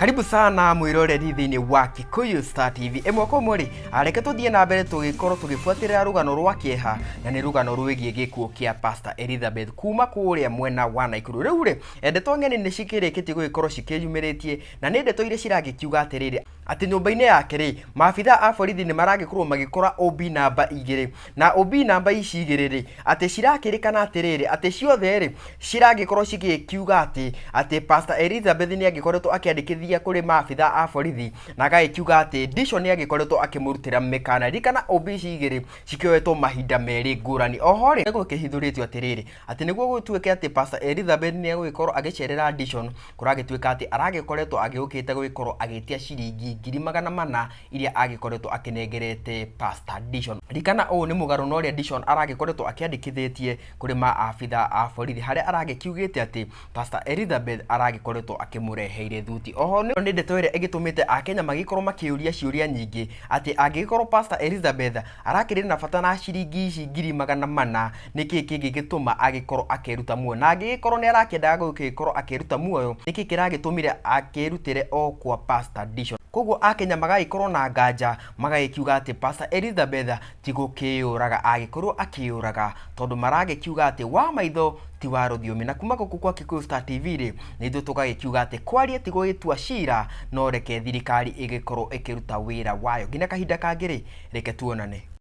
Karibu sana mwiroreri thiini wa Kikuyu Star TV. Emwe kwa mweri areke tuthie na mbere tugikoro tugifuatirira rugano rwa kieha na ni rugano rwigie gikuo kia Pastor Elizabeth kuma kuria mwena wa Naikuru. Riu ri ndeto ngeni ni cikirikitie gukoro cikiyumiritie na ni ndeto ire ciragikiuga atiriri ati nyumba-ini yake ri maabitha a borithi ni maragikorwo magikora OB namba 2 na OB namba ici 2 ri ati cirakirikana atiriri ati ciothe ri ciragikorwo cigikiuga ati Pastor Elizabeth ni agikoretwo akiandikithia kuri maabitha a borithi na agakiuga ati Dishon ni agikoretwo akimurutira mikana rikana OB ici 2 cikioetwo mahinda meri ngurani. Oho ri nego kihithuritio atiriri ati niguo gutwike ati Pastor Elizabeth ni agikorwo agicerera Dishon kuragitwika ati aragikoretwo agiukite gugikorwo agitia ciringi 400,000 iria agikoretwo akinengerete Pastor Dishon. Rikana o ni mugaro no ria Dishon aragikoretwo akiandikithitie kuri maabitha a borithi haria aragikiugite ati Pastor Elizabeth aragikoretwo akimureheire thuti. Oho ni ndeto ire igitumite akenya magikorwo makiuria ciuria nyingi ati angikorwo Pastor Elizabeth arakirira na bata na ciringi 400,000 niki kingi gituma agikorwo akiruta muoyo na angikorwo ni arakendaga gugikorwo akiruta muoyo niki kiragitumire akirutire o kwa Pastor Dishon. Koguo akenya magaikorwo na nganja magaikiuga ati Pastor Elizabeth tigukiuraga agikorwo akiuraga tondu maragikiuga ati wa maitho ti wa ruthiumi. Na kuma guku kwa Kikuyu Star TV ri ni ithu tugagikiuga ati kwaria ti gugitua cira no reke thirikari igikorwo ikiruta wira wayo nginya kahinda kangiri reke tuonane.